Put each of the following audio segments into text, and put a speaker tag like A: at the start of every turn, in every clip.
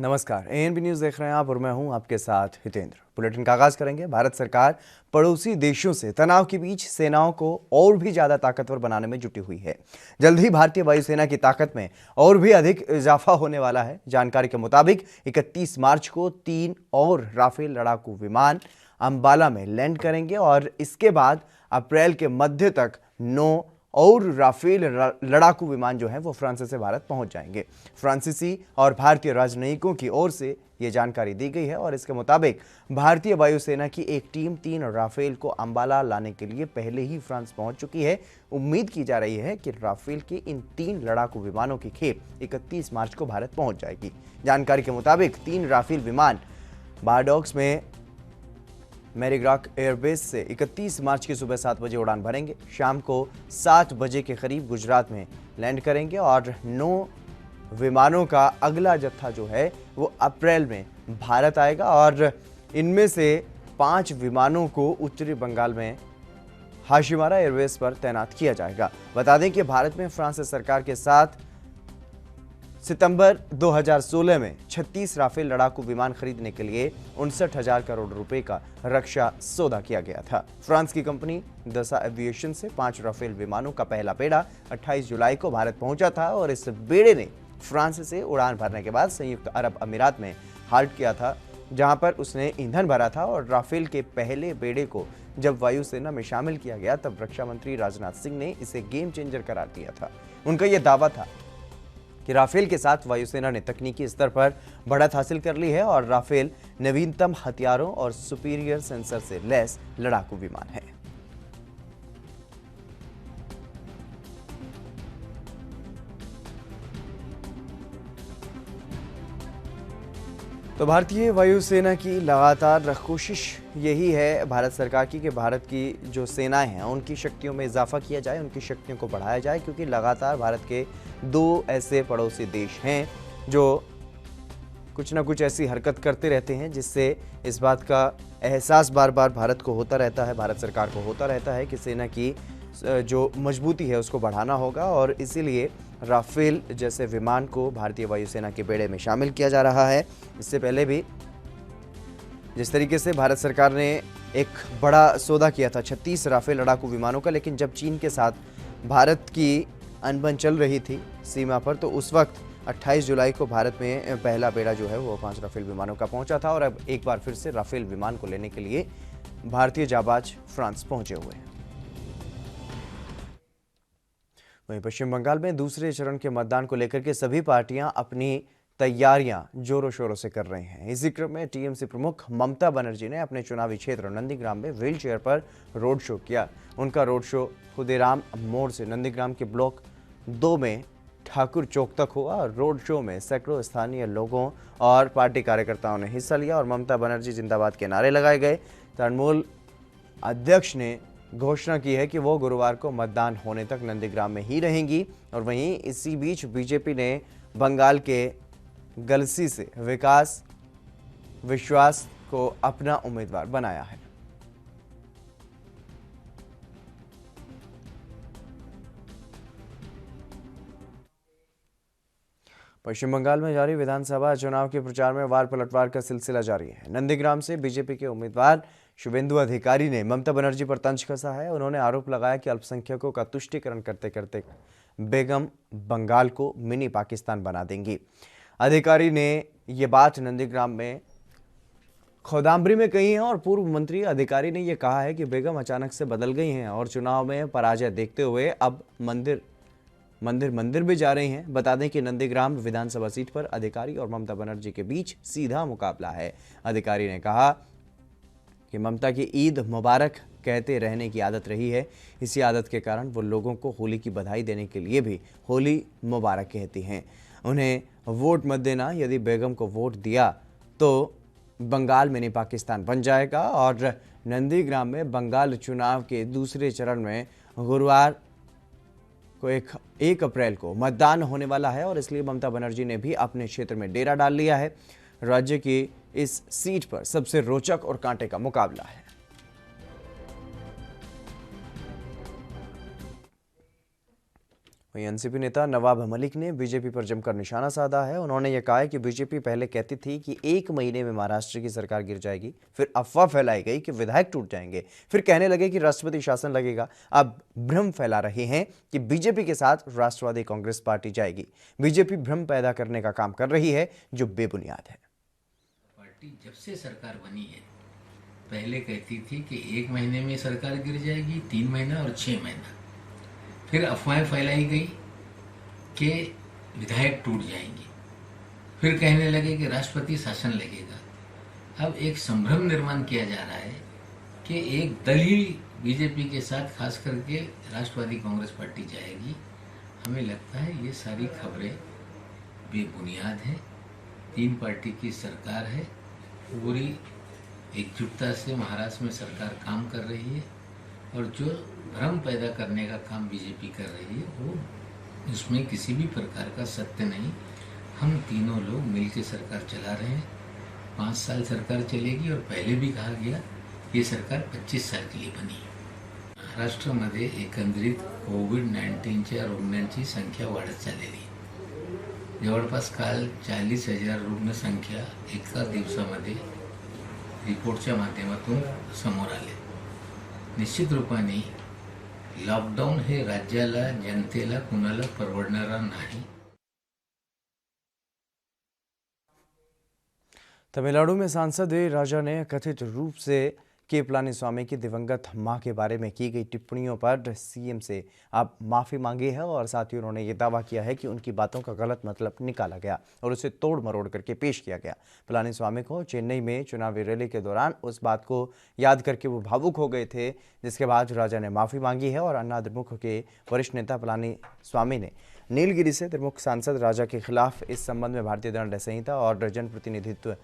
A: नमस्कार, ANB news देख रहे हैं आप और मैं हूं आपके साथ हितेंद्र। बुलेटिन का आगाज करेंगे। भारत सरकार पड़ोसी देशों से तनाव के बीच सेनाओं को और भी ज्यादा ताकतवर बनाने में जुटी हुई है। जल्द ही भारतीय वायुसेना की ताकत में और भी अधिक इजाफा होने वाला है। जानकारी के मुताबिक 31 मार्च को 3 और राफेल लड़ाकू विमान अंबाला में लैंड करेंगे और इसके बाद अप्रैल के मध्य तक 9 और राफेल लड़ाकू विमान जो हैं वो फ्रांस से भारत पहुंच जाएंगे। फ्रांसीसी और भारतीय राजनयिकों की ओर से ये जानकारी दी गई है और इसके मुताबिक भारतीय वायुसेना की एक टीम 3 राफेल को अंबाला लाने के लिए पहले ही फ्रांस पहुंच चुकी है। उम्मीद की जा रही है कि राफेल के इन 3 लड़ाकू विमानों की खेप 31 मार्च को भारत पहुंच जाएगी। जानकारी के मुताबिक 3 राफेल विमान बारडॉक्स में मैरीग्राक एयरबेस से 31 मार्च की सुबह 7 बजे उड़ान भरेंगे। शाम को 7 बजे के करीब गुजरात में लैंड करेंगे और 9 विमानों का अगला जत्था जो है वो अप्रैल में भारत आएगा और इनमें से 5 विमानों को उत्तरी बंगाल में हाशिमारा एयरबेस पर तैनात किया जाएगा। बता दें कि भारत में फ्रांस सरकार के साथ सितंबर 2016 में 36 राफेल लड़ाकू विमान खरीदने के लिए 59,000 करोड़ रुपए का रक्षा सौदा किया गया था। फ्रांस की कंपनी दसा एविएशन से 5 राफेल विमानों का पहला बेड़ा 28 जुलाई को भारत पहुंचा था और इस बेड़े ने फ्रांस से उड़ान भरने के बाद संयुक्त अरब अमीरात में हाल्ट किया था, जहां पर उसने ईंधन भरा था। और राफेल के पहले बेड़े को जब वायुसेना में शामिल किया गया तब रक्षा मंत्री राजनाथ सिंह ने इसे गेम चेंजर करार दिया था। उनका यह दावा था कि राफेल के साथ वायुसेना ने तकनीकी स्तर पर बढ़त हासिल कर ली है और राफेल नवीनतम हथियारों और सुपीरियर सेंसर से लैस लड़ाकू विमान है। तो भारतीय वायुसेना की लगातार कोशिश यही है भारत सरकार की कि भारत की जो सेनाएं हैं उनकी शक्तियों में इजाफा किया जाए, उनकी शक्तियों को बढ़ाया जाए, क्योंकि लगातार भारत के 2 ऐसे पड़ोसी देश हैं जो कुछ ना कुछ ऐसी हरकत करते रहते हैं जिससे इस बात का एहसास बार बार भारत को होता रहता है, भारत सरकार को होता रहता है कि सेना की जो मजबूती है उसको बढ़ाना होगा और इसीलिए राफेल जैसे विमान को भारतीय वायुसेना के बेड़े में शामिल किया जा रहा है। इससे पहले भी जिस तरीके से भारत सरकार ने एक बड़ा सौदा किया था 36 राफेल लड़ाकू विमानों का, लेकिन जब चीन के साथ भारत की अनबन चल रही थी सीमा पर, तो उस वक्त 28 जुलाई को भारत में पहला बेड़ा जो है वो 5 राफेल विमानों का पहुंचा था और अब एक बार फिर से राफेल विमान को लेने के लिए भारतीय जाबाज फ्रांस पहुंचे हुए हैं। वहीं पश्चिम बंगाल में दूसरे चरण के मतदान को लेकर के सभी पार्टियां अपनी तैयारियां जोरों शोरों से कर रही हैं। इसी क्रम में टीएमसी प्रमुख ममता बनर्जी ने अपने चुनावी क्षेत्र नंदीग्राम में व्हील चेयर पर रोड शो किया। उनका रोड शो खुदेराम मोड़ से नंदीग्राम के ब्लॉक 2 में ठाकुर चौक तक हुआ। रोड शो में सैकड़ों स्थानीय लोगों और पार्टी कार्यकर्ताओं ने हिस्सा लिया और ममता बनर्जी जिंदाबाद के नारे लगाए गए। तृणमूल अध्यक्ष ने घोषणा की है कि वो गुरुवार को मतदान होने तक नंदीग्राम में ही रहेंगी। और वहीं इसी बीच बीजेपी ने बंगाल के गलसी से विकास विश्वास को अपना उम्मीदवार बनाया है। पश्चिम बंगाल में जारी विधानसभा चुनाव के प्रचार में वार पलटवार का सिलसिला जारी है। नंदीग्राम से बीजेपी के उम्मीदवार शुभेंदु अधिकारी ने ममता बनर्जी पर तंज कसा है। उन्होंने आरोप लगाया कि अल्पसंख्यकों का तुष्टीकरण करते करते बेगम बंगाल को मिनी पाकिस्तान बना देंगी। अधिकारी ने ये बात नंदीग्राम में खोदाम्बरी में कही है और पूर्व मंत्री अधिकारी ने यह कहा है कि बेगम अचानक से बदल गई हैं और चुनाव में पराजय देखते हुए अब मंदिर भी जा रही हैं। बता दें कि नंदीग्राम विधानसभा सीट पर अधिकारी और ममता बनर्जी के बीच सीधा मुकाबला है। अधिकारी ने कहा कि ममता की ईद मुबारक कहते रहने की आदत रही है। इसी आदत के कारण वो लोगों को होली की बधाई देने के लिए भी होली मुबारक कहती हैं। उन्हें वोट मत देना, यदि बेगम को वोट दिया तो बंगाल मिनी पाकिस्तान बन जाएगा। और नंदीग्राम में बंगाल चुनाव के दूसरे चरण में गुरुवार को 1 अप्रैल को मतदान होने वाला है और इसलिए ममता बनर्जी ने भी अपने क्षेत्र में डेरा डाल लिया है। राज्य की इस सीट पर सबसे रोचक और कांटे का मुकाबला है। वहीं एनसीपी नेता नवाब मलिक ने बीजेपी पर जमकर निशाना साधा है। उन्होंने यह कहा है कि बीजेपी पहले कहती थी कि 1 महीने में महाराष्ट्र की सरकार गिर जाएगी, फिर अफवाह फैलाई गई कि विधायक टूट जाएंगे, फिर कहने लगे कि राष्ट्रपति शासन लगेगा। अब भ्रम फैला रहे हैं कि बीजेपी के साथ राष्ट्रवादी कांग्रेस पार्टी जाएगी। बीजेपी भ्रम पैदा करने का काम कर रही है जो बेबुनियाद है।
B: पार्टी जब से सरकार बनी है पहले कहती थी कि 1 महीने में सरकार गिर जाएगी, 3 महीना और 6 महीना। फिर अफवाहें फैलाई गई कि विधायक टूट जाएंगे, फिर कहने लगे कि राष्ट्रपति शासन लगेगा। अब एक संभ्रम निर्माण किया जा रहा है कि एक दल ही बीजेपी के साथ खास करके राष्ट्रवादी कांग्रेस पार्टी जाएगी। हमें लगता है ये सारी खबरें बेबुनियाद हैं। 3 पार्टी की सरकार है, पूरी एकजुटता से महाराष्ट्र में सरकार काम कर रही है और जो भ्रम पैदा करने का काम बीजेपी कर रही है वो इसमें किसी भी प्रकार का सत्य नहीं। हम तीनों लोग मिलकर सरकार चला रहे हैं। 5 साल सरकार चलेगी और पहले भी कहा गया ये सरकार 25 साल के लिए बनी। महाराष्ट्रामध्ये एकंदरीत कोविड-19च्या रुग्णांची संख्या वाढत चाललेली आहे। जवळपास काल 40,000 रुग्णसंख्या एका दिवसामध्ये रिपोर्टच्या माध्यमातून समोर आले। निश्चित रूपाने लॉकडाऊन हे राज्याला, जनतेला, कुणाला परवडणारा नाही।
A: तमिलनाडु में सांसद ए राजा ने कथित रूप से के पलानीस्वामी की दिवंगत मां के बारे में की गई टिप्पणियों पर सीएम से अब माफी मांगी है और साथ ही उन्होंने ये दावा किया है कि उनकी बातों का गलत मतलब निकाला गया और उसे तोड़ मरोड़ करके पेश किया गया। पलानीस्वामी को चेन्नई में चुनावी रैली के दौरान उस बात को याद करके वो भावुक हो गए थे, जिसके बाद राजा ने माफी मांगी है और अन्ना द्रमुक के वरिष्ठ नेता पलानीस्वामी ने नीलगिरी से द्रमुक सांसद राजा के खिलाफ इस संबंध में भारतीय दंड संहिता और जनप्रतिनिधित्व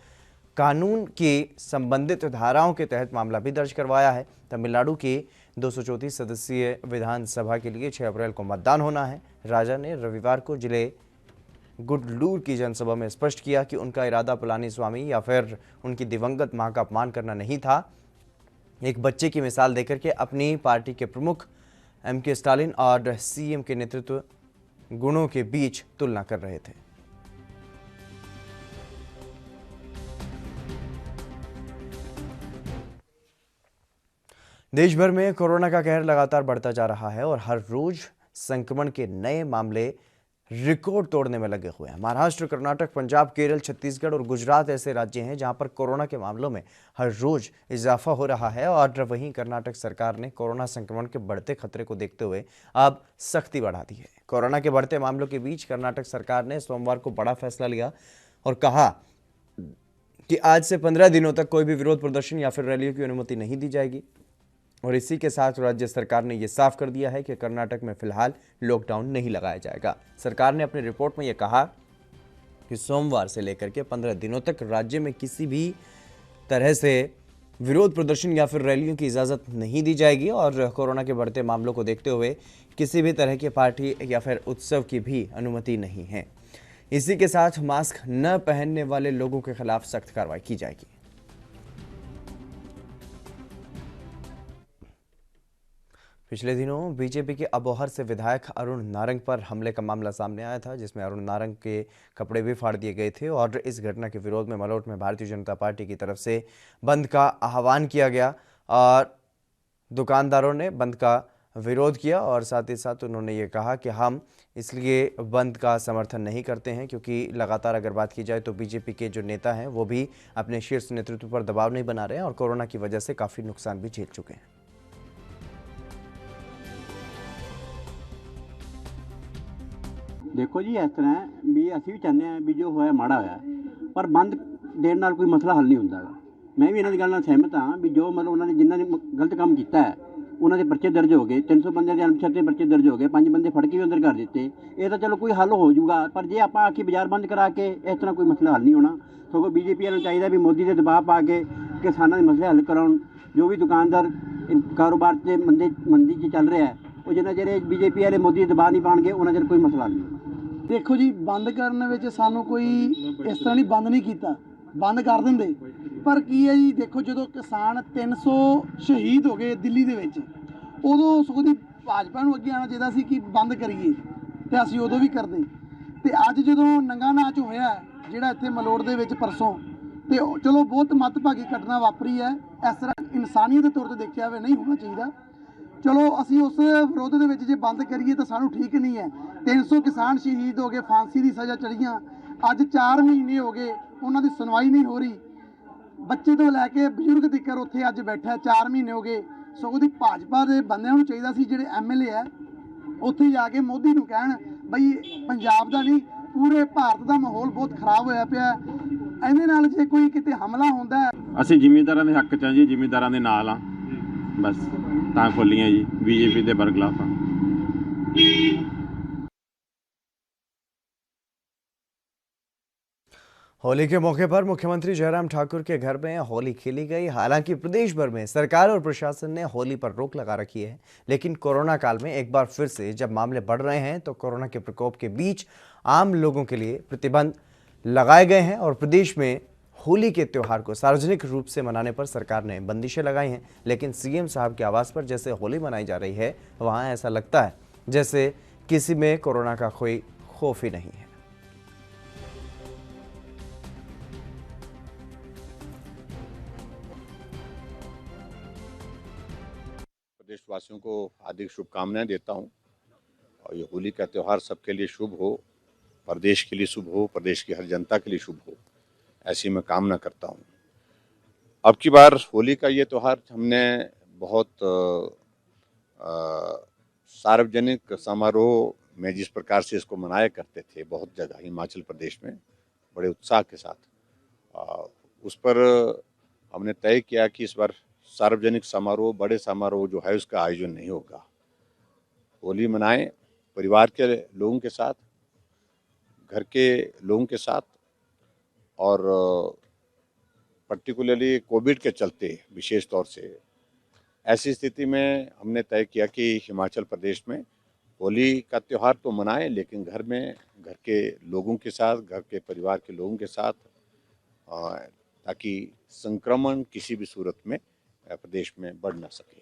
A: कानून की संबंधित धाराओं के तहत मामला भी दर्ज करवाया है। तमिलनाडु की 234 सदस्यीय विधानसभा के लिए 6 अप्रैल को मतदान होना है। राजा ने रविवार को जिले गुडलूर की जनसभा में स्पष्ट किया कि उनका इरादा पलानीस्वामी या फिर उनकी दिवंगत मां का अपमान करना नहीं था। एक बच्चे की मिसाल देकर के अपनी पार्टी के प्रमुख एमके स्टालिन और सीएम के नेतृत्व गुणों के बीच तुलना कर रहे थे। देश भर में कोरोना का कहर लगातार बढ़ता जा रहा है और हर रोज संक्रमण के नए मामले रिकॉर्ड तोड़ने में लगे हुए हैं। महाराष्ट्र, कर्नाटक, पंजाब, केरल, छत्तीसगढ़ और गुजरात ऐसे राज्य हैं जहां पर कोरोना के मामलों में हर रोज इजाफा हो रहा है और वहीं कर्नाटक सरकार ने कोरोना संक्रमण के बढ़ते खतरे को देखते हुए अब सख्ती बढ़ा दी है। कोरोना के बढ़ते मामलों के बीच कर्नाटक सरकार ने सोमवार को बड़ा फैसला लिया और कहा कि आज से 15 दिनों तक कोई भी विरोध प्रदर्शन या फिर रैलियों की अनुमति नहीं दी जाएगी। और इसी के साथ राज्य सरकार ने यह साफ कर दिया है कि कर्नाटक में फिलहाल लॉकडाउन नहीं लगाया जाएगा। सरकार ने अपनी रिपोर्ट में यह कहा कि सोमवार से लेकर के 15 दिनों तक राज्य में किसी भी तरह से विरोध प्रदर्शन या फिर रैलियों की इजाज़त नहीं दी जाएगी और कोरोना के बढ़ते मामलों को देखते हुए किसी भी तरह की पार्टी या फिर उत्सव की भी अनुमति नहीं है। इसी के साथ मास्क न पहनने वाले लोगों के खिलाफ सख्त कार्रवाई की जाएगी। पिछले दिनों बीजेपी के अबोहर से विधायक अरुण नारंग पर हमले का मामला सामने आया था, जिसमें अरुण नारंग के कपड़े भी फाड़ दिए गए थे और इस घटना के विरोध में मलोट में भारतीय जनता पार्टी की तरफ से बंद का आह्वान किया गया और दुकानदारों ने बंद का विरोध किया और साथ ही साथ उन्होंने ये कहा कि हम इसलिए बंद का समर्थन नहीं करते हैं क्योंकि लगातार अगर बात की जाए तो बीजेपी के जो नेता हैं वो भी अपने शीर्ष नेतृत्व पर दबाव नहीं बना रहे हैं और कोरोना की वजह से काफ़ी नुकसान भी झेल चुके हैं।
C: देखो जी, इस तरह भी असीं भी चाहते हैं भी जो होया माड़ा होया, पर बंद देण नाल कोई मसला हल नहीं होंदा। मैं भी इन्हां दी गल नाल सहमत हाँ भी जो मतलब उन्होंने जिन्हों ने गलत काम किया है उन्होंने परचे दर्ज हो गए, 300 बंदे के अनपछाते परचे दर्ज हो गए, 5 बंदे फड़ के भी अंदर कर दिते। ये तो चलो कोई हल हो जाऊगा, पर जे आप आके बाजार बंद करा के इस तरह कोई मसला हल नहीं होना। सगों बीजेपी वालों चाहिए भी मोदी के दबाव पा के किसानों के मसले हल कराउण। जो भी दुकानदार कारोबार से मंदी च चल रहा है वो जिन्ना चेर बीजेपी वाले मोदी दबाव नहीं पाएंगे उन्ना चेर कोई मसला नहीं होना।
D: देखो जी, बंद करने में सानू कोई इस तरह नहीं बंद नहीं किया, बंद कर देंगे। पर की है जी, देखो जो किसान 300 शहीद हो गए दिल्ली के उदों सगों दी भाजपा नूं अगे आना चाहिए सी कि बंद करिए, ਤੇ ਅਸੀਂ ਉਦੋਂ ਵੀ ਕਰਦੇ। ਤੇ ਅੱਜ ਜਦੋਂ ਨੰਗਾ ਨਾਚ ਹੋਇਆ ਜਿਹੜਾ ਇੱਥੇ ਮਲੋੜ ਦੇ ਵਿੱਚ ਪਰਸੋਂ, ਤੇ ਚਲੋ ਬਹੁਤ ਮੱਦਭਾਗੀ ਘਟਨਾ ਵਾਪਰੀ ਹੈ। ਇਸ ਤਰ੍ਹਾਂ ਇਨਸਾਨੀਅਤ ਦੇ ਤੌਰ ਤੇ ਦੇਖਿਆ ਹੋਵੇ ਨਹੀਂ ਹੋਣਾ ਚਾਹੀਦਾ। ਚਲੋ ਅਸੀਂ ਉਸ ਵਿਰੋਧ ਦੇ ਵਿੱਚ ਜੇ ਬੰਦ ਕਰੀਏ ਤਾਂ ਸਾਨੂੰ ਠੀਕ ਨਹੀਂ ਹੈ। 300 ਕਿਸਾਨ ਸ਼ਹੀਦ ਹੋ ਗਏ, ਫਾਂਸੀ ਦੀ ਸਜ਼ਾ ਚੜੀਆਂ, ਅੱਜ 4 ਮਹੀਨੇ ਹੋ ਗਏ ਉਹਨਾਂ ਦੀ ਸੁਣਵਾਈ ਨਹੀਂ ਹੋ ਰਹੀ। ਬੱਚੇ ਤੋਂ ਲੈ ਕੇ ਬਜ਼ੁਰਗ ਤੱਕ ਉੱਥੇ ਅੱਜ ਬੈਠਾ 4 ਮਹੀਨੇ ਹੋ ਗਏ। ਸਗੋਂ ਦੀ ਭਾਜਪਾ ਦੇ ਬੰਦਿਆਂ ਨੂੰ ਚਾਹੀਦਾ ਸੀ ਜਿਹੜੇ ਐਮਐਲਏ ਹੈ ਉੱਥੇ ਜਾ ਕੇ ਮੋਦੀ ਨੂੰ ਕਹਿਣ ਬਈ ਪੰਜਾਬ ਦਾ ਨਹੀਂ ਪੂਰੇ ਭਾਰਤ ਦਾ ਮਾਹੌਲ ਬਹੁਤ ਖਰਾਬ ਹੋਇਆ ਪਿਆ। ਇਹਦੇ ਨਾਲ ਜੇ ਕੋਈ ਕਿਤੇ ਹਮਲਾ ਹੁੰਦਾ ਹੈ,
E: ਅਸੀਂ ਜ਼ਿਮੀਂਦਾਰਾਂ ਦੇ ਹੱਕ 'ਚ ਹਾਂ ਜੀ, ਜ਼ਿਮੀਂਦਾਰਾਂ ਦੇ ਨਾਲ ਆ, ਬਸ ਤਾਂ ਖੋਲੀਆਂ ਜੀ, ਬੀਜੇਪੀ ਦੇ ਬਰਖਲਾਫ ਆ।
A: होली के मौके पर मुख्यमंत्री जयराम ठाकुर के घर में होली खेली गई। हालांकि प्रदेश भर में सरकार और प्रशासन ने होली पर रोक लगा रखी है, लेकिन कोरोना काल में एक बार फिर से जब मामले बढ़ रहे हैं तो कोरोना के प्रकोप के बीच आम लोगों के लिए प्रतिबंध लगाए गए हैं और प्रदेश में होली के त्यौहार को सार्वजनिक रूप से मनाने पर सरकार ने बंदिशें लगाई हैं। लेकिन सीएम साहब के आवास पर जैसे होली मनाई जा रही है, वहाँ ऐसा लगता है जैसे किसी में कोरोना का कोई खौफ ही नहीं है।
F: प्रदेशवासियों को हार्दिक शुभकामनाएं देता हूं और ये होली का त्यौहार सबके लिए शुभ हो, प्रदेश के लिए शुभ हो, प्रदेश की हर जनता के लिए शुभ हो, ऐसी मैं कामना करता हूं। अब की बार होली का ये त्यौहार हमने बहुत सार्वजनिक समारोह में जिस प्रकार से इसको मनाया करते थे बहुत जगह हिमाचल प्रदेश में बड़े उत्साह के साथ, उस पर हमने तय किया कि इस बार सार्वजनिक समारोह, बड़े समारोह जो है उसका आयोजन नहीं होगा। होली मनाएं परिवार के लोगों के साथ, घर के लोगों के साथ, और पर्टिकुलरली कोविड के चलते विशेष तौर से ऐसी स्थिति में हमने तय किया कि हिमाचल प्रदेश में होली का त्यौहार तो मनाएं, लेकिन घर में घर के लोगों के साथ, घर के परिवार के लोगों के साथ, ताकि संक्रमण किसी भी सूरत में प्रदेश में बढ़ ना सके।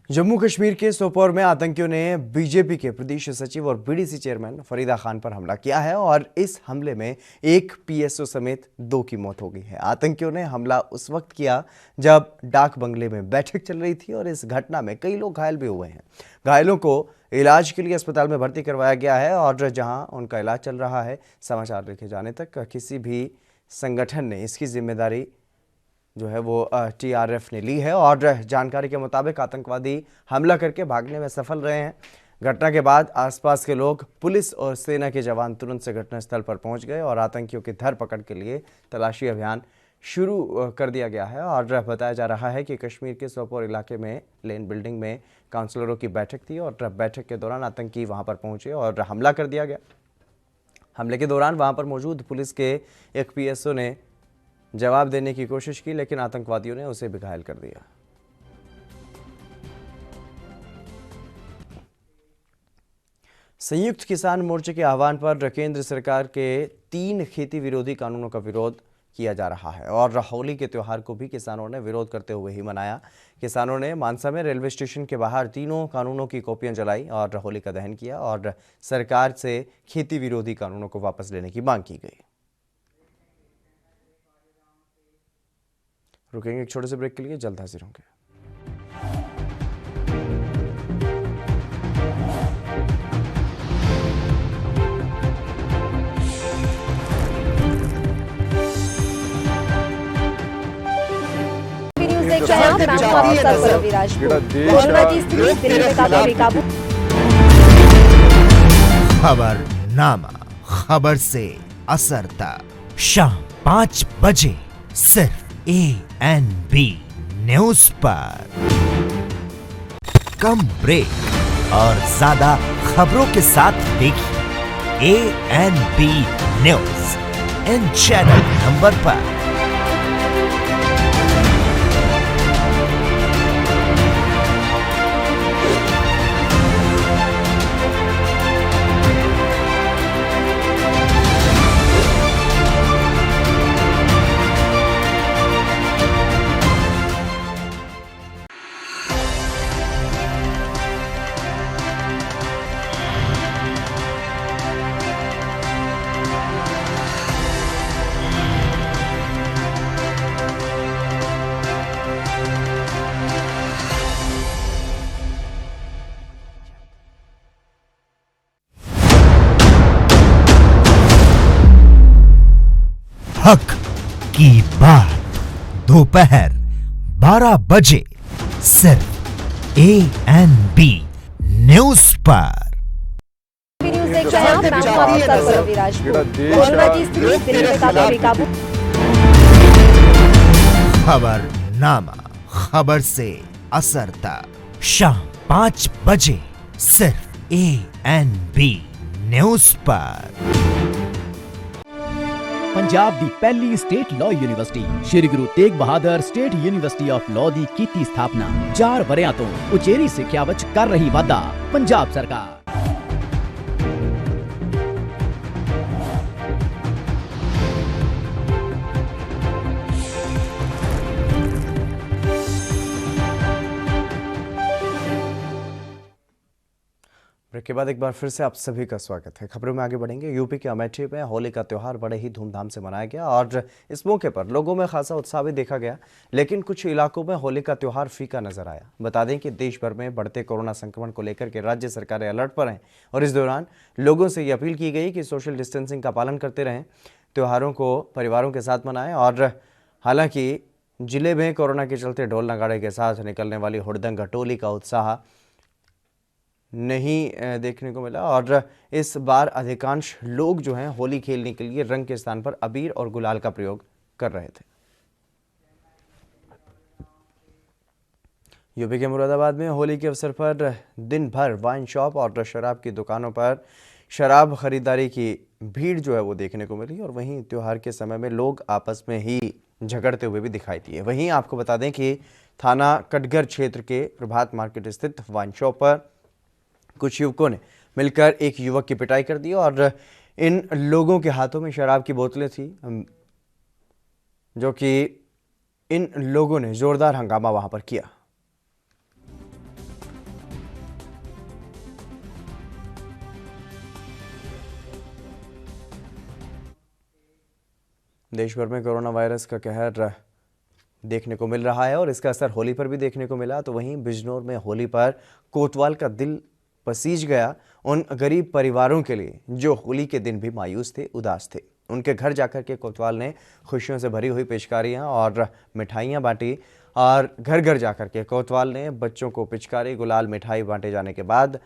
A: जम्मू कश्मीर के सोपोर में आतंकियों ने बीजेपी के प्रदेश सचिव और बीडीसी चेयरमैन फरीदा खान पर हमला किया है और इस हमले में एक पीएसओ समेत 2 की मौत हो गई है। आतंकियों ने हमला उस वक्त किया जब डाक बंगले में बैठक चल रही थी और इस घटना में कई लोग घायल भी हुए हैं। घायलों को इलाज के लिए अस्पताल में भर्ती करवाया गया है और जहां उनका इलाज चल रहा है, समाचार लिखे जाने तक किसी भी संगठन ने इसकी जिम्मेदारी जो है वो टीआरएफ ने ली है और जानकारी के मुताबिक आतंकवादी हमला करके भागने में सफल रहे हैं। घटना के बाद आसपास के लोग, पुलिस और सेना के जवान तुरंत से घटनास्थल पर पहुंच गए और आतंकियों की धरपकड़ के लिए तलाशी अभियान शुरू कर दिया गया है। और बताया जा रहा है कि कश्मीर के सोपोर इलाके में लेन बिल्डिंग में काउंसलरों की बैठक थी और बैठक के दौरान आतंकी वहां पर पहुंचे और हमला कर दिया गया। हमले के दौरान वहां पर मौजूद पुलिस के एक पीएसओ ने जवाब देने की कोशिश की, लेकिन आतंकवादियों ने उसे भी घायल कर दिया। संयुक्त किसान मोर्चे के आह्वान पर केंद्र सरकार के 3 खेती विरोधी कानूनों का विरोध किया जा रहा है और होली के त्यौहार को भी किसानों ने विरोध करते हुए ही मनाया। किसानों ने मानसा में रेलवे स्टेशन के बाहर तीनों कानूनों की कॉपियां जलाई और होली का दहन किया और सरकार से खेती विरोधी कानूनों को वापस लेने की मांग की गई। रुकेंगे एक छोटे से ब्रेक के लिए, जल्द हाजिर होंगे।
G: खबरनामा, खबर से असर तक शाम 5 बजे सिर्फ ANB न्यूज पर। कम ब्रेक और ज्यादा खबरों के साथ देखिए ANB news in channel number पर। हक की बात दोपहर 12 बजे सिर्फ ANB न्यूज पर।
H: न्यूज देख रहे हैं आप, मैं हूं आपके साथ पल्लवी राजपूत। कोरोना की स्थिति दिल्ली में काफी बेकाबू।
G: खबरनामा, खबर से असर तक शाम 5 बजे सिर्फ ANB न्यूज पर।
I: ਪੰਜਾਬ ਦੀ ਪਹਿਲੀ state law university Shri Guru Tegh Bahadur state university of law ਦੀ ਕੀਤੀ ਸਥਾਪਨਾ 4 ਵਰ੍ਹਿਆਂ ਤੋਂ ਉਚੇਰੀ ਸਿੱਖਿਆ ਵਿੱਚ ਕਰ ਰਹੀ ਵਾਧਾ ਪੰਜਾਬ ਸਰਕਾਰ।
A: ब्रेक के बाद एक बार फिर से आप सभी का स्वागत है। खबरों में आगे बढ़ेंगे। यूपी के अमेठी में होली का त्यौहार बड़े ही धूमधाम से मनाया गया और इस मौके पर लोगों में खासा उत्साह भी देखा गया, लेकिन कुछ इलाकों में होली का त्यौहार फीका नजर आया। बता दें कि देश भर में बढ़ते कोरोना संक्रमण को लेकर के राज्य सरकारें अलर्ट पर हैं और इस दौरान लोगों से ये अपील की गई कि सोशल डिस्टेंसिंग का पालन करते रहें, त्योहारों को परिवारों के साथ मनाएं। और हालांकि जिले में कोरोना के चलते ढोल नगाड़े के साथ निकलने वाली हुड़दंग टोली का उत्साह नहीं देखने को मिला और इस बार अधिकांश लोग जो हैं होली खेलने के लिए रंग के स्थान पर अबीर और गुलाल का प्रयोग कर रहे थे। यूपी के मुरादाबाद में होली के अवसर पर दिन भर वाइन शॉप और शराब की दुकानों पर शराब खरीदारी की भीड़ जो है वो देखने को मिली और वहीं त्योहार के समय में लोग आपस में ही झगड़ते हुए भी दिखाई दिए। वहीं आपको बता दें कि थाना कटघर क्षेत्र के प्रभात मार्केट स्थित वाइन शॉप पर कुछ युवकों ने मिलकर एक युवक की पिटाई कर दी और इन लोगों के हाथों में शराब की बोतलें थी, जो कि इन लोगों ने जोरदार हंगामा वहां पर किया। देश भर में कोरोना वायरस का कहर देखने को मिल रहा है और इसका असर होली पर भी देखने को मिला। तो वहीं बिजनौर में होली पर कोतवाल का दिल पसीज गया उन गरीब परिवारों के लिए जो होली के दिन भी मायूस थे, उदास थे। उनके घर जाकर के कोतवाल ने खुशियों से भरी हुई पेशकारियां और मिठाइयां बांटी और घर घर जाकर के कोतवाल ने बच्चों को पिचकारी, गुलाल, मिठाई बांटे जाने के बाद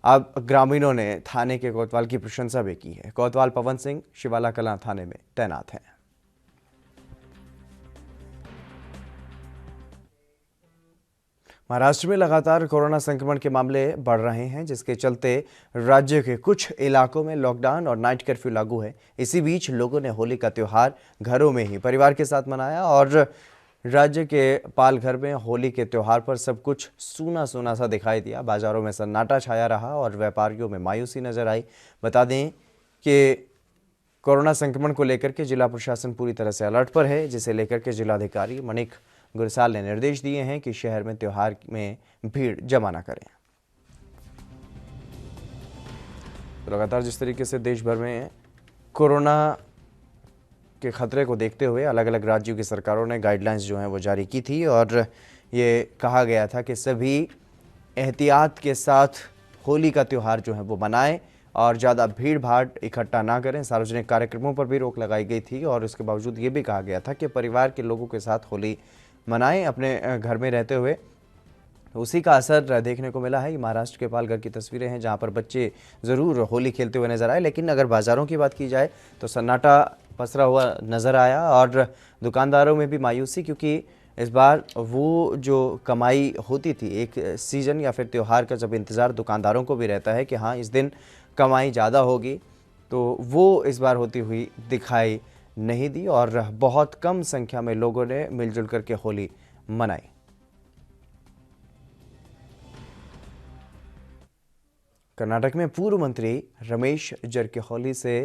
A: अब ग्रामीणों ने थाने के कोतवाल की प्रशंसा भी की है। कोतवाल पवन सिंह शिवाला कलां थाने में तैनात हैं। महाराष्ट्र में लगातार कोरोना संक्रमण के मामले बढ़ रहे हैं, जिसके चलते राज्य के कुछ इलाकों में लॉकडाउन और नाइट कर्फ्यू लागू है। इसी बीच लोगों ने होली का त्यौहार घरों में ही परिवार के साथ मनाया और राज्य के पालघर में होली के त्यौहार पर सब कुछ सूना सूना सा दिखाई दिया। बाजारों में सन्नाटा छाया रहा और व्यापारियों में मायूसी नजर आई। बता दें कि कोरोना संक्रमण को लेकर के जिला प्रशासन पूरी तरह से अलर्ट पर है, जिसे लेकर के जिलाधिकारी मणिक गुरसाल ने निर्देश दिए हैं कि शहर में त्योहार में भीड़ जमा न करें। लगातार जिस तरीके से देश भर में कोरोना के खतरे को देखते हुए अलग अलग राज्यों की सरकारों ने गाइडलाइंस जो हैं वो जारी की थी और ये कहा गया था कि सभी एहतियात के साथ होली का त्यौहार जो है वो मनाएं और ज़्यादा भीड़ भाड़ इकट्ठा ना करें। सार्वजनिक कार्यक्रमों पर भी रोक लगाई गई थी और इसके बावजूद ये भी कहा गया था कि परिवार के लोगों के साथ होली मनाएं अपने घर में रहते हुए। उसी का असर देखने को मिला है। ये महाराष्ट्र के पालघर की तस्वीरें हैं, जहां पर बच्चे ज़रूर होली खेलते हुए नजर आए, लेकिन अगर बाज़ारों की बात की जाए तो सन्नाटा पसरा हुआ नज़र आया और दुकानदारों में भी मायूसी, क्योंकि इस बार वो जो कमाई होती थी एक सीज़न या फिर त्यौहार का जब इंतज़ार दुकानदारों को भी रहता है कि हाँ इस दिन कमाई ज़्यादा होगी, तो वो इस बार होती हुई दिखाई नहीं दी और बहुत कम संख्या में लोगों ने मिलजुल करके होली मनाई। कर्नाटक में पूर्व मंत्री रमेश जरकीहोली से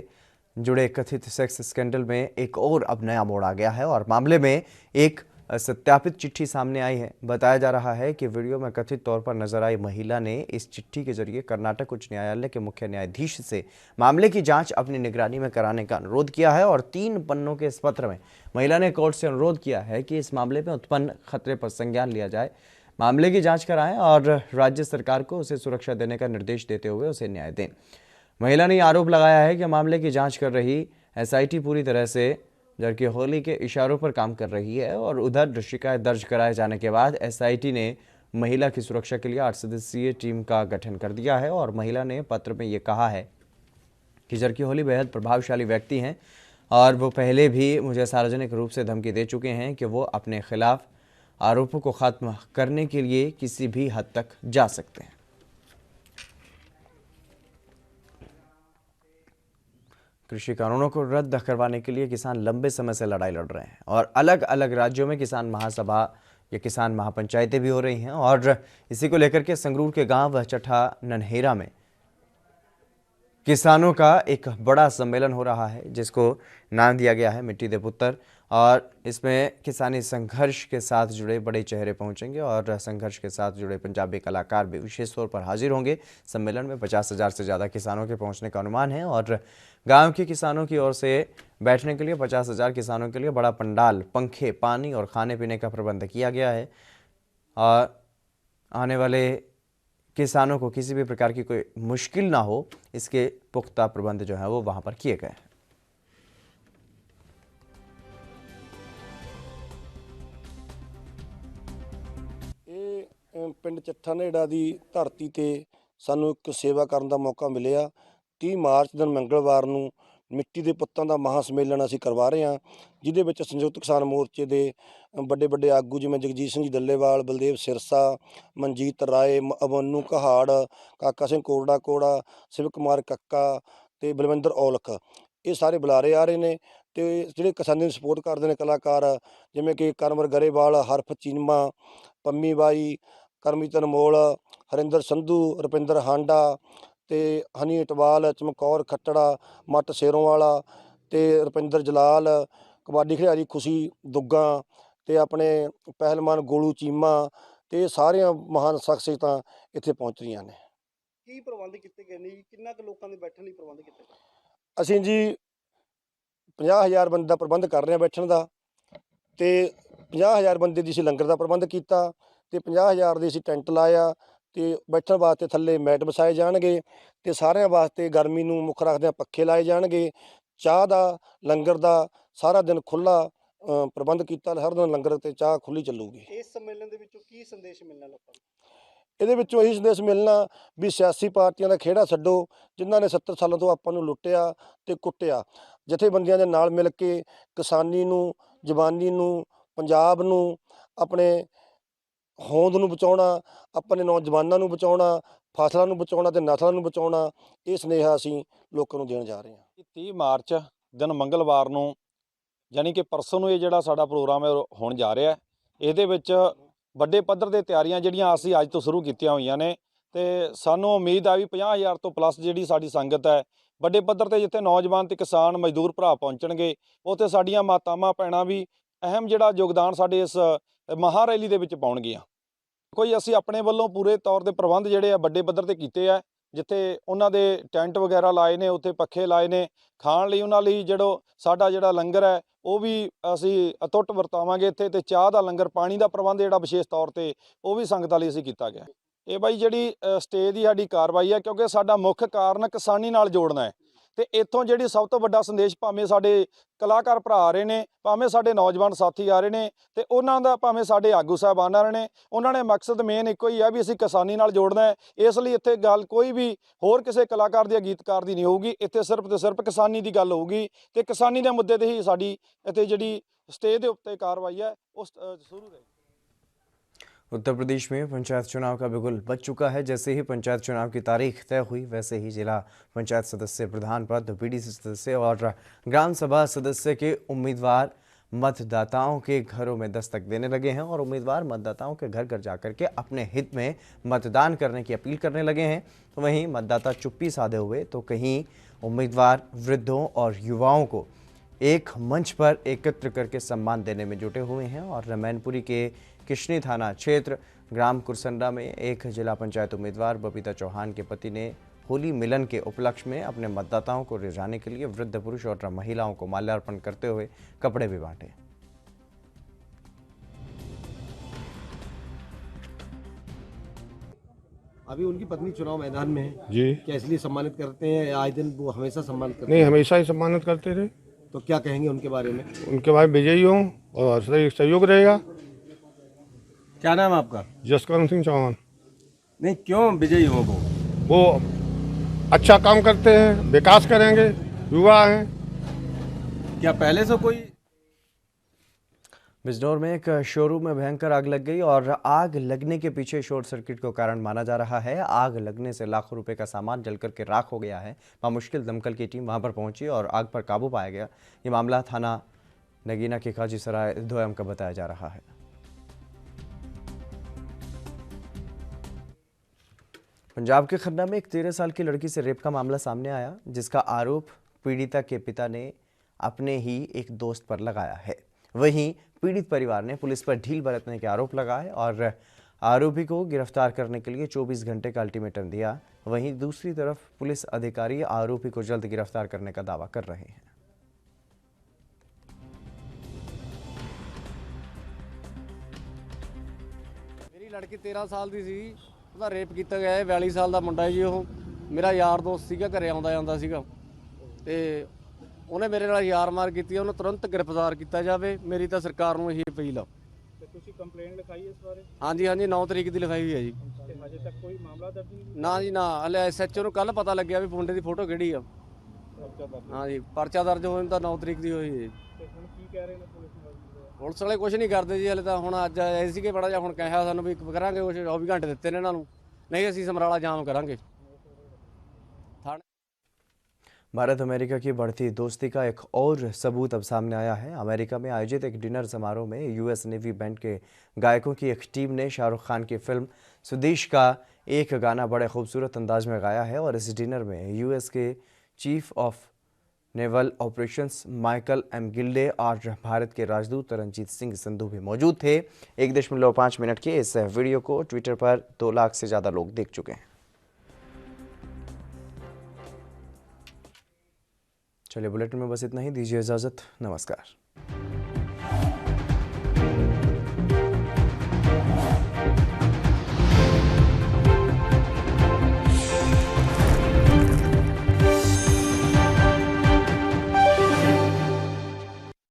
A: जुड़े कथित सेक्स स्कैंडल में एक और अब नया मोड़ आ गया है और मामले में एक सत्यापित चिट्ठी सामने आई है। बताया जा रहा है कि वीडियो में कथित तौर पर नजर आई महिला ने इस चिट्ठी के जरिए कर्नाटक उच्च न्यायालय के मुख्य न्यायाधीश से मामले की जांच अपनी निगरानी में कराने का अनुरोध किया है और 3 पन्नों के इस पत्र में महिला ने कोर्ट से अनुरोध किया है कि इस मामले में उत्पन्न खतरे पर संज्ञान लिया जाए, मामले की जाँच कराएं और राज्य सरकार को उसे सुरक्षा देने का निर्देश देते हुए उसे न्याय दें। महिला ने आरोप लगाया है कि मामले की जाँच कर रही SIT पूरी तरह से जबकि होली के इशारों पर काम कर रही है। और उधर शिकायत दर्ज कराए जाने के बाद एसआईटी ने महिला की सुरक्षा के लिए 8 सदस्यीय टीम का गठन कर दिया है। और महिला ने पत्र में ये कहा है कि जरकी होली बेहद प्रभावशाली व्यक्ति हैं और वो पहले भी मुझे सार्वजनिक रूप से धमकी दे चुके हैं कि वो अपने खिलाफ आरोपों को खत्म करने के लिए किसी भी हद तक जा सकते हैं। कृषि कानूनों को रद्द करवाने के लिए किसान लंबे समय से लड़ाई लड़ रहे हैं और अलग अलग राज्यों में किसान महासभा या किसान महापंचायतें भी हो रही हैं। और इसी को लेकर के संगरूर के गांव चट्ठा नन्हेरा में किसानों का एक बड़ा सम्मेलन हो रहा है, जिसको नाम दिया गया है मिट्टी दे पुत्र। और इसमें किसानी संघर्ष के साथ जुड़े बड़े चेहरे पहुंचेंगे और संघर्ष के साथ जुड़े पंजाबी कलाकार भी विशेष तौर पर हाजिर होंगे। सम्मेलन में 50,000 से ज़्यादा किसानों के पहुंचने का अनुमान है और गांव के किसानों की ओर से बैठने के लिए 50,000 किसानों के लिए बड़ा पंडाल, पंखे, पानी और खाने पीने का प्रबंध किया गया है। और आने वाले किसानों को किसी भी प्रकार की कोई मुश्किल ना हो, इसके पुख्ता प्रबंध जो है वो वहां पर किए गए हैं।
J: ਇਹ ਪਿੰਡ ਚੱਠਾ ਨੇੜਾ ਦੀ ਧਰਤੀ ਤੇ ਸਾਨੂੰ ਇੱਕ ਸੇਵਾ ਕਰਨ ਦਾ ਮੌਕਾ ਮਿਲਿਆ। 30 ਮਾਰਚ ਦਿਨ ਮੰਗਲਵਾਰ ਨੂੰ ਮਿੱਟੀ ਦੇ ਪੁੱਤਾਂ ਦਾ ਮਹਾਂ ਸੰਮੇਲਨ ਅਸੀਂ ਕਰਵਾ ਰਹੇ ਹਾਂ, ਜਿਹਦੇ ਵਿੱਚ ਸੰਯੁਕਤ ਕਿਸਾਨ ਮੋਰਚੇ ਦੇ ਵੱਡੇ ਆਗੂ ਜਿਵੇਂ ਜਗਜੀਤ ਸਿੰਘ ਜੀ ਡੱਲੇਵਾਲ, ਬਲਦੇਵ ਸਿਰਸਾ, ਮਨਜੀਤ ਰਾਏ, ਅਮਨੂ ਕਹਾੜ, ਕਾਕਾ ਸਿੰਘ ਕੋੜਾ, ਸ਼ਿਵ ਕੁਮਾਰ ਕੱਕਾ ਤੇ ਬਲਵਿੰਦਰ ਔਲਖ, ਇਹ ਸਾਰੇ ਬੁਲਾਰੇ ਆ ਰਹੇ ਨੇ। ਤੇ ਜਿਹੜੇ ਕਿਸਾਨੀ ਨੂੰ ਸਪੋਰਟ ਕਰਦੇ ਨੇ ਕਲਾਕਾਰ ਜਿਵੇਂ ਕਿ ਕਰਮਰ ਗਰੇਵਾਲ, ਹਰਫ ਚੀਮਾ, ਪੰਮੀ ਬਾਈ, ਕਰਮਜੀਤ ਅਨਮੋਲ, ਹਰਿੰਦਰ ਸੰਧੂ, ਰੁਪਿੰਦਰ ਹਾਂਡਾ ਤੇ ਹਨੀ ਇਟਵਾਲ, ਚਮਕੌਰ ਖੱਟੜਾ, ਮੱਟ ਸ਼ੇਰੋਂ ਵਾਲਾ ਤੇ ਰੁਪਿੰਦਰ ਜਲਾਲ, ਕਬੱਡੀ ਖਿਡਾਰੀ ਖੁਸ਼ੀ ਦੁੱਗਾ ਤੇ ਆਪਣੇ ਪਹਿਲਵਾਨ ਗੋਲੂ ਚੀਮਾ ਤੇ ਸਾਰੀਆਂ ਮਹਾਨ ਸ਼ਖਸੀਅਤਾਂ ਇੱਥੇ ਪਹੁੰਚ ਰਹੀਆਂ ਨੇ।
D: ਕੀ ਪ੍ਰਬੰਧ ਕੀਤੇ ਗਏ ਨੇ ਜੀ? ਕਿੰਨਾ ਕੁ ਲੋਕਾਂ ਦੇ ਬੈਠਣ ਲਈ ਪ੍ਰਬੰਧ ਕੀਤੇ ਗਏ?
J: ਅਸੀਂ ਜੀ 50,000 ਬੰਦੇ ਦਾ ਪ੍ਰਬੰਧ ਕਰ ਰਹੇ ਹਾਂ ਬੈਠਣ ਦਾ ਤੇ 50,000 ਬੰਦੇ ਦੀ ਅਸੀਂ ਲੰਗਰ ਦਾ ਪ੍ਰਬੰਧ ਕੀਤਾ ਤੇ 50,000 ਦੇ ਅਸੀਂ ਟੈਂਟ ਲਾਇਆ ਤੇ ਬੈਠਣ ਵਾਸਤੇ ਥੱਲੇ ਮੈਟ ਵਿਛਾਏ ਜਾਣਗੇ ਤੇ ਸਾਰਿਆਂ ਵਾਸਤੇ ਗਰਮੀ ਨੂੰ ਮੁੱਖ ਰੱਖਦਿਆਂ ਪੱਖੇ ਲਾਏ ਜਾਣਗੇ। ਚਾਹ ਦਾ, ਲੰਗਰ ਦਾ ਸਾਰਾ ਦਿਨ ਖੁੱਲ੍ਹਾ ਪ੍ਰਬੰਧ ਕੀਤਾ, ਹਰ ਦਿਨ ਲੰਗਰ ਤੇ ਚਾਹ ਖੁੱਲ੍ਹੀ ਚੱਲੂਗੀ।
D: ਇਸ ਸੰਮੇਲਨ ਦੇ ਵਿੱਚੋਂ ਕੀ ਸੰਦੇਸ਼ ਮਿਲਣਾ ਲੋਕਾਂ ਨੂੰ?
J: ਇਹਦੇ ਵਿੱਚੋਂ ਇਹੀ ਸੰਦੇਸ਼ ਮਿਲਣਾ ਵੀ ਸਿਆਸੀ ਪਾਰਟੀਆਂ ਦਾ ਖਹਿੜਾ ਛੱਡੋ, ਜਿਨ੍ਹਾਂ ਨੇ 70 ਸਾਲਾਂ ਤੋਂ ਆਪਾਂ ਨੂੰ ਲੁੱਟਿਆ ਤੇ ਕੁੱਟਿਆ। ਜਥੇਬੰਦੀਆਂ ਦੇ ਨਾਲ ਮਿਲ ਕੇ ਕਿਸਾਨੀ ਨੂੰ, ਜ਼ਬਾਨੀ ਨੂੰ, ਪੰਜਾਬ ਨੂੰ, ਆਪਣੇ ਹੋਂਦ ਨੂੰ ਬਚਾਉਣਾ, ਆਪਣੇ ਨੌਜਵਾਨਾਂ ਨੂੰ ਬਚਾਉਣਾ, ਫਸਲਾਂ ਨੂੰ ਬਚਾਉਣਾ ਤੇ ਨਸਲਾਂ ਨੂੰ ਬਚਾਉਣਾ, ਇਹ ਸੁਨੇਹਾ ਅਸੀਂ ਲੋਕਾਂ ਨੂੰ ਦੇਣ ਜਾ ਰਹੇ ਹਾਂ।
K: 30 ਮਾਰਚ ਦਿਨ ਮੰਗਲਵਾਰ ਨੂੰ ਯਾਨੀ ਕਿ ਪਰਸੋਂ ਨੂੰ ਇਹ ਜਿਹੜਾ ਸਾਡਾ ਪ੍ਰੋਗਰਾਮ ਹੈ ਹੋਣ ਜਾ ਰਿਹਾ। ਇਹਦੇ ਵਿੱਚ ਵੱਡੇ ਪੱਧਰ ਦੇ ਤਿਆਰੀਆਂ ਜਿਹੜੀਆਂ ਅਸੀਂ ਅੱਜ ਤੋਂ ਸ਼ੁਰੂ ਕੀਤੀਆਂ ਹੋਈਆਂ ਨੇ ਤੇ ਸਾਨੂੰ ਉਮੀਦ ਆ ਵੀ 50,000 ਤੋਂ ਪਲੱਸ ਜਿਹੜੀ ਸਾਡੀ ਸੰਗਤ ਹੈ ਵੱਡੇ ਪੱਧਰ ਤੇ, ਜਿੱਥੇ ਨੌਜਵਾਨ ਤੇ ਕਿਸਾਨ ਮਜ਼ਦੂਰ ਭਰਾ ਪਹੁੰਚਣਗੇ, ਉੱਥੇ ਸਾਡੀਆਂ ਮਾਤਾਵਾਂ ਭੈਣਾਂ ਵੀ ਅਹਿਮ ਜਿਹੜਾ ਯੋਗਦਾਨ ਸਾਡੇ ਇਸ ਮਹਾ ਰੈਲੀ ਦੇ ਵਿੱਚ ਪਾਉਣਗੀਆਂ। ਕੋਈ ਅਸੀਂ ਆਪਣੇ ਵੱਲੋਂ ਪੂਰੇ ਤੌਰ ਤੇ ਪ੍ਰਬੰਧ ਜਿਹੜੇ ਆ ਵੱਡੇ ਪੱਧਰ ਤੇ ਕੀਤੇ ਆ, ਜਿੱਥੇ ਉਹਨਾਂ ਦੇ ਟੈਂਟ ਵਗੈਰਾ ਲਾਏ ਨੇ, ਉੱਥੇ ਪੱਖੇ ਲਾਏ ਨੇ, ਖਾਣ ਲਈ ਉਹਨਾਂ ਲਈ ਸਾਡਾ ਜਿਹੜਾ ਲੰਗਰ ਹੈ ਉਹ ਵੀ ਅਸੀਂ ਅਤੁੱਟ ਵਰਤਾਵਾਂਗੇ ਇੱਥੇ, ਤੇ ਚਾਹ ਦਾ ਲੰਗਰ, ਪਾਣੀ ਦਾ ਪ੍ਰਬੰਧ ਜਿਹੜਾ ਵਿਸ਼ੇਸ਼ ਤੌਰ ਤੇ ਉਹ ਵੀ ਸੰਗਤਾਂ ਲਈ ਅਸੀਂ ਕੀਤਾ ਗਿਆ। ਇਹ ਬਾਈ ਜਿਹੜੀ ਸਟੇ ਦੀ ਸਾਡੀ ਕਾਰਵਾਈ ਹੈ, ਕਿਉਂਕਿ ਸਾਡਾ ਮੁੱਖ ਕਾਰਨ ਕਿਸਾਨੀ ਨਾਲ ਜੋੜਨਾ ਹੈ ਤੇ ਇੱਥੋਂ ਜਿਹੜੀ ਸਭ ਤੋਂ ਵੱਡਾ ਸੰਦੇਸ਼ ਭਾਵੇਂ ਸਾਡੇ ਕਲਾਕਾਰ ਭਰਾ ਆ ਰਹੇ ਨੇ, ਭਾਵੇਂ ਸਾਡੇ ਨੌਜਵਾਨ ਸਾਥੀ ਆ ਰਹੇ ਨੇ ਤੇ ਉਹਨਾਂ ਦਾ ਭਾਵੇਂ ਸਾਡੇ ਆਗੂ ਸਾਹਿਬਾਨ ਆ ਰਹੇ ਨੇ, ਉਹਨਾਂ ਨੇ ਮਕਸਦ ਮੇਨ ਇੱਕੋ ਹੀ ਆ ਵੀ ਅਸੀਂ ਕਿਸਾਨੀ ਨਾਲ ਜੋੜਨਾ ਹੈ। ਇਸ ਲਈ ਇੱਥੇ ਗੱਲ ਕੋਈ ਵੀ ਹੋਰ ਕਿਸੇ ਕਲਾਕਾਰ ਦੀ, ਗੀਤਕਾਰ ਦੀ ਨਹੀਂ ਹੋਊਗੀ, ਇੱਥੇ ਸਿਰਫ ਤੇ ਸਿਰਫ ਕਿਸਾਨੀ ਦੀ ਗੱਲ ਹੋਊਗੀ ਤੇ ਕਿਸਾਨੀ ਦੇ ਮੁੱਦੇ ਤੇ ਹੀ ਸਾਡੀ ਇੱਥੇ ਜਿਹੜੀ ਸਟੇ ਦੇ ਉੱਤੇ ਕਾਰਵਾਈ है वो शुरू रहेगी।
A: उत्तर प्रदेश में पंचायत चुनाव का बिगुल बज चुका है। जैसे ही पंचायत चुनाव की तारीख तय हुई, वैसे ही जिला पंचायत सदस्य, प्रधान पद, बीडीसी सदस्य और ग्राम सभा सदस्य के उम्मीदवार मतदाताओं के घरों में दस्तक देने लगे हैं और उम्मीदवार मतदाताओं के घर घर जाकर के अपने हित में मतदान करने की अपील करने लगे हैं। तो वहीं मतदाता चुप्पी साधे हुए तो कहीं उम्मीदवार वृद्धों और युवाओं को एक मंच पर एकत्र करके सम्मान देने में जुटे हुए हैं। और मैनपुरी के किशनी थाना क्षेत्र ग्राम कुरसंडा में एक जिला पंचायत उम्मीदवार बबीता चौहान के पति ने होली मिलन के उपलक्ष्य में अपने मतदाताओं को रिझाने के लिए वृद्ध पुरुष और महिलाओं को माल्यार्पण करते हुए कपड़े भी बांटे।
L: अभी उनकी पत्नी चुनाव मैदान में है
E: जी।
L: क्या इसलिए सम्मानित करते हैं? आए दिन वो हमेशा सम्मानित करते
E: नहीं, हमेशा ही सम्मानित करते थे।
L: तो क्या कहेंगे उनके बारे में?
E: उनके भाई विजयी हों और सहयोग रहेगा।
L: क्या नाम है आपका?
E: जसकरण सिंह चौहान।
L: नहीं, क्यों विजयी हो
E: वो अच्छा काम करते हैं, विकास करेंगे, युवा हैं।
L: क्या पहले से कोई?
A: बिजनौर में एक शोरूम में भयंकर आग लग गई और आग लगने के पीछे शॉर्ट सर्किट को कारण माना जा रहा है। आग लगने से लाखों रुपए का सामान जलकर के राख हो गया है। मुश्किल दमकल की टीम वहां पर पहुंची और आग पर काबू पाया गया। ये मामला थाना नगीना के काजीसराय दोयम का बताया जा रहा है। पंजाब के खन्ना में एक 13 साल की लड़की से रेप का मामला सामने आया, जिसका आरोप पीड़िता के पिता ने अपने ही एक दोस्त पर लगाया है। वहीं पीड़ित परिवार ने पुलिस पर ढील बरतने के आरोप लगाए और आरोपी को गिरफ्तार करने के लिए 24 घंटे का अल्टीमेटम दिया। वहीं दूसरी तरफ पुलिस अधिकारी आरोपी को जल्द गिरफ्तार करने का दावा कर रहे हैं।
M: मेरी लड़की 13 साल ਦੀ ਸੀ, ਉਹਦਾ ਰੇਪ ਕੀਤਾ ਗਿਆ ਹੈ। 42 ਸਾਲ ਦਾ ਮੁੰਡਾ ਹੈ ਜੀ ਉਹ। ਮੇਰਾ ਯਾਰ ਦੋਸਤ ਸੀਗਾ, ਘਰੇ ਆਉਂਦਾ ਜਾਂਦਾ ਸੀਗਾ ਤੇ ਉਹਨੇ ਮੇਰੇ ਨਾਲ ਯਾਰ ਮਾਰ ਕੀਤੀ। ਉਹਨੂੰ ਤੁਰੰਤ ਗ੍ਰਿਫਤਾਰ ਕੀਤਾ ਜਾਵੇ। ਮੇਰੀ ਤਾਂ ਸਰਕਾਰ ਨੂੰ ਇਹੀ ਅਪੀਲ ਆ।
K: ਤੇ ਤੁਸੀਂ ਕੰਪਲੇਂਟ ਲਿਖਾਈ ਇਸ ਬਾਰੇ?
M: ਹਾਂਜੀ 9 ਤਰੀਕ ਦੀ ਲਿਖਾਈ ਹੋਈ ਹੈ ਜੀ।
K: ਤੇ ਅਜੇ ਤੱਕ ਕੋਈ ਮਾਮਲਾ ਦਰਜ ਨਹੀਂ?
M: ਨਾ ਜੀ ਨਾ, ਹਲੇ ਐਸਐਚਓ ਨੂੰ ਕੱਲ ਪਤਾ ਲੱਗਿਆ ਵੀ ਮੁੰਡੇ ਦੀ ਫੋਟੋ ਕਿਹੜੀ ਆ। ਹਾਂਜੀ, ਪਰਚਾ ਦਰਜ ਹੋਣ ਤਾਂ 9 ਤਰੀਕ ਦੀ ਹੋਈ ਹੈ।
K: ਤੇ ਹੁਣ ਕੀ ਕਹਿ ਰਹੇ ਨੇ ਪੁਲਿਸ ਵਾਲੇ?
M: ਪੁਲਿਸ ਵਾਲੇ ਕੁਝ ਨਹੀਂ ਕਰਦੇ ਜੀ। ਹਲੇ ਤਾਂ ਹੁਣ ਅੱਜ ਆਏ ਸੀਗੇ, ਬੜਾ ਜਿਹਾ ਹੁਣ ਕਿਹਾ ਸਾਨੂੰ ਵੀ ਕਰਾਂਗੇ ਕੁਝ। 24 ਘੰਟੇ ਦਿੱਤੇ ਨੇ ਇਹਨਾਂ ਨੂੰ, नहीं ਅਸੀਂ ਸਮਰਾਲਾ जाम करेंगे।
A: भारत अमेरिका की बढ़ती दोस्ती का एक और सबूत अब सामने आया है। अमेरिका में आयोजित एक डिनर समारोह में यूएस नेवी बैंड के गायकों की एक टीम ने शाहरुख खान की फिल्म स्वदेश का एक गाना बड़े खूबसूरत अंदाज में गाया है। और इस डिनर में यूएस के chief of naval operations Michael M Gilday और भारत के राजदूत रणजीत सिंह संधू भी मौजूद थे। 1.5 मिनट के इस वीडियो को ट्विटर पर 2 लाख से ज़्यादा लोग देख चुके हैं। चलिए, बुलेटिन में बस इतना ही। दीजिए इजाज़त। नमस्कार।